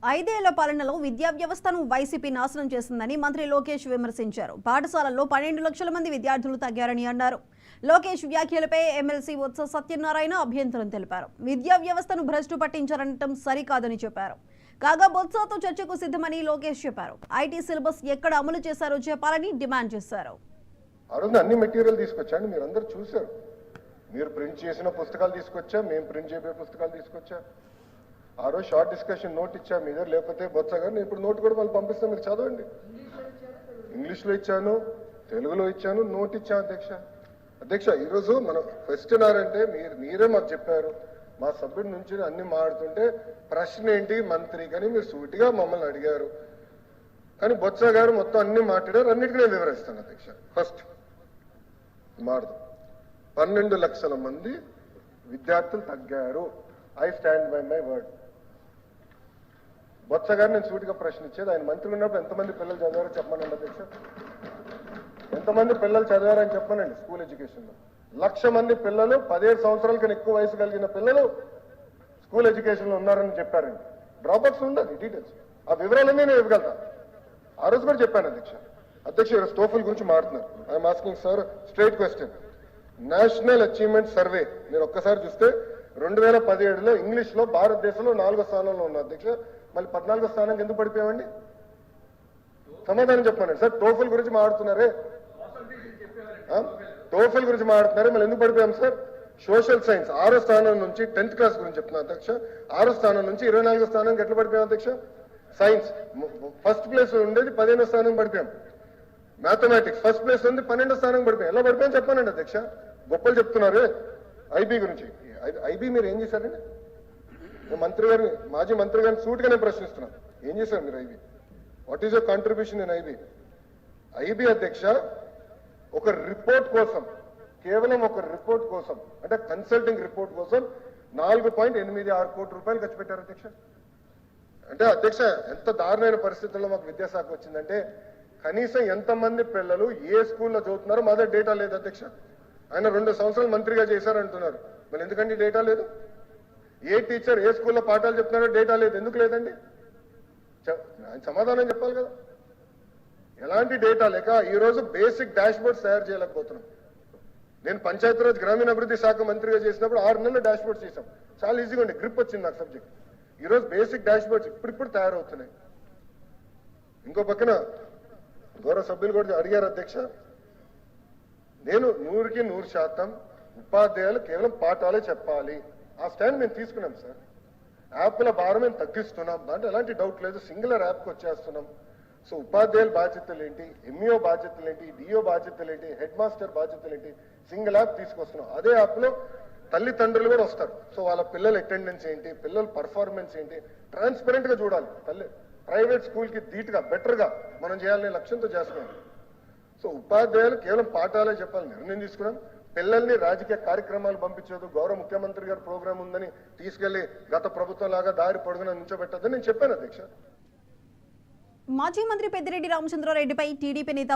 ఐదేళ్ల పాలనలో విద్యా వ్యవస్థను వైసీపీ నాశనం చేసిందని మంత్రి లోకేష్ విమర్శించారు. పాఠశాలల్లో 12 లక్షల మంది విద్యార్థులు తగ్గారని అన్నారు. లోకేష్ వ్యాఖ్యలపై ఎమ్మెల్సీ బొత్స సత్యనారాయణ అభ్యంతరం తెలిపారు. విద్యా వ్యవస్థను భ్రష్టు పట్టించారనటం సరికాదని చెప్పారు. కాగా బొత్సతో చర్చకు సిద్ధమని లోకేష్ చెప్పారు. ఐటీ సిలబస్ ఎక్కడ అమలు చేశారో చెప్పాలని డిమాండ్ చేశారు. అన్ని మెటీరియల్ తీసుకొచ్చాను, మీరు అందరూ చూశారు. మీరు ప్రింట్ చేసిన పుస్తకాలు తీసుకొచ్చా, మేము ప్రింట్ చేయబోయే పుస్తకాలు తీసుకొచ్చా. ఆ రోజు షార్ట్ డిస్కషన్ నోట్ ఇచ్చా మీ దగ్గర, లేకపోతే బొత్స గారు నేను ఇప్పుడు నోట్ కూడా మళ్ళీ పంపిస్తాను, మీరు చదవండి. ఇంగ్లీష్లో ఇచ్చాను, తెలుగులో ఇచ్చాను, నోట్ ఇచ్చాను. అధ్యక్ష ఈరోజు మనం క్వశ్చన్ అంటే మీరే మాకు చెప్పారు. మా సభ్యుడి నుంచి అన్ని మాడుతుంటే ప్రశ్న ఏంటి మంత్రి కానీ మీరు సూటిగా మమ్మల్ని అడిగారు. కానీ బొత్స గారు మొత్తం అన్ని మాట్లాడారు, అన్నిటికీ నేను వివరిస్తాను. అధ్యక్ష ఫస్ట్ మాడదు 12 లక్షల మంది విద్యార్థులు తగ్గారు. I stand by my word. Botsa గారు నేను సూటిగా ప్రశ్న ఇచ్చేది, ఆయన మంత్రి ఉన్నప్పుడు ఎంతమంది పిల్లలు చదివారో చెప్పమనండి అధ్యక్ష. ఎంతమంది పిల్లలు చదివారని చెప్పనండి. స్కూల్ ఎడ్యుకేషన్లో 1,00,000 మంది పిల్లలు 17 సంవత్సరాల కన్నా ఎక్కువ వయసు కలిగిన పిల్లలు స్కూల్ ఎడ్యుకేషన్లో ఉన్నారని చెప్పారండి. డ్రాప్అవుట్స్ ఉండదు డీటెయిల్స్, ఆ వివరాలన్నీ నేను ఇవ్వగలుగుతా. ఆ రోజు కూడా చెప్పాను అధ్యక్ష ఈరోజు టోఫల్ గురించి మాట్లాడుతున్నారు. I'm asking sir straight question. National achievement survey మీరు ఒక్కసారి చూస్తే 2017లో ఇంగ్లీష్లో భారతదేశంలో 4వ స్థానంలో ఉన్న అధ్యక్ష, మళ్ళీ 14వ స్థానానికి ఎందుకు పడిపోయామండి? సమాధానం చెప్పండి సార్. టోఫల్ గురించి మాట్లాడుతున్నారే, టోఫల్ గురించి మాట్లాడుతున్నారే, మళ్ళీ ఎందుకు పడిపోయాం సార్? సోషల్ సైన్స్ 6వ స్థానం నుంచి 10th క్లాస్ గురించి చెప్తున్నా అధ్యక్ష, 6వ స్థానం నుంచి 24వ స్థానానికి ఎట్లా పడిపోయాం అధ్యక్ష? సైన్స్ ఫస్ట్ ప్లేస్ ఉండేది 15వ స్థానం పడిపోయాం. మ్యాథమెటిక్స్ ఫస్ట్ ప్లేస్ ఉంది 12వ స్థానం పడిపోయాం. ఎలా పడిపోయాం చెప్పానండి అధ్యక్ష. గొప్పలు చెప్తున్నారు ఐబీ గురించి. ఐబీ మీరు ఏం చేశారండి? మంత్రి గారిని, మాజీ మంత్రి గారిని సూటిగా నేను ప్రశ్నిస్తున్నాను, ఏం చేశారు మీరు IB? What is your contribution in IB? IB అధ్యక్ష ఒక రిపోర్ట్ కోసం, కేవలం ఒక రిపోర్ట్ కోసం, అంటే కన్సల్టింగ్ రిపోర్ట్ కోసం 4.86 కోట్ల రూపాయలు ఖర్చు పెట్టారు అధ్యక్ష. అంటే అధ్యక్ష ఎంత దారుణమైన పరిస్థితుల్లో మాకు విద్యాశాఖ వచ్చిందంటే, కనీసం ఎంతమంది పిల్లలు ఏ స్కూల్లో చదువుతున్నారో మా దగ్గర డేటా లేదు అధ్యక్ష. ఆయన 2 సంవత్సరాలు మంత్రిగా చేశారంటున్నారు, మరి ఎందుకండి డేటా లేదు? ఏ టీచర్ ఏ స్కూల్లో పాఠాలు చెప్తున్నారో డేటా లేదు, ఎందుకు లేదండి? ఆయన సమాధానం చెప్పాలి కదా. ఎలాంటి డేటా లేక ఈరోజు బేసిక్ డాష్ బోర్డ్స్ తయారు చేయలేకపోతున్నాం. నేను పంచాయతీరాజ్ గ్రామీణాభివృద్ధి శాఖ మంత్రిగా చేసినప్పుడు 6 నెలలు డాష్ బోర్డ్స్ చేశాం. చాలా ఈజీగా ఉండే, గ్రిప్ వచ్చింది నాకు సబ్జెక్ట్. ఈరోజు బేసిక్ డాష్ బోర్డ్స్ ఇప్పుడు తయారవుతున్నాయి. ఇంకో పక్కన గౌరవ సభ్యులు కూడా అడిగారు అధ్యక్ష, నేను 100కి 100% ఉపాధ్యాయులు కేవలం పాఠాలే చెప్పాలి, ఆ స్టాండ్ మేము తీసుకున్నాం సార్. యాప్ల భారం మేము తగ్గిస్తున్నాం, దాంట్లో ఎలాంటి డౌట్ లేదు. సింగులర్ యాప్కి వచ్చేస్తున్నాం. సో ఉపాధ్యాయుల బాధ్యతలు ఏంటి, ఎంఈఓ బాధ్యతలు ఏంటి, డిఓ బాధ్యతలు ఏంటి, హెడ్ మాస్టర్ బాధ్యతలు ఏంటి, సింగిల్ యాప్ తీసుకొస్తున్నాం. అదే యాప్లో తల్లిదండ్రులు కూడా వస్తారు. సో వాళ్ళ పిల్లల అటెండెన్స్ ఏంటి, పిల్లల పర్ఫార్మెన్స్ ఏంటి, ట్రాన్స్పరెంట్ గా చూడాలి. ప్రైవేట్ స్కూల్కి ధీటుగా బెటర్గా మనం చేయాలనే లక్ష్యంతో చేస్తున్నాం. సో ఉపాధ్యాయులు కేవలం పాఠాలే చెప్పాలి నిర్ణయం తీసుకున్నాం. పిల్లల్ని రాజకీయ కార్యక్రమాలు పంపించదు, గౌరవ ముఖ్యమంత్రి గారి ప్రోగ్రాం ఉందని తీసుకెళ్లి గత ప్రభుత్వం లాగా దారి పొడుగున నుంచోబెట్టద్దని నేను చెప్పాను అధ్యక్ష. మాజీ మంత్రి పెద్దిరెడ్డి రామచంద్రారెడ్డిపై టీడీపీ నేత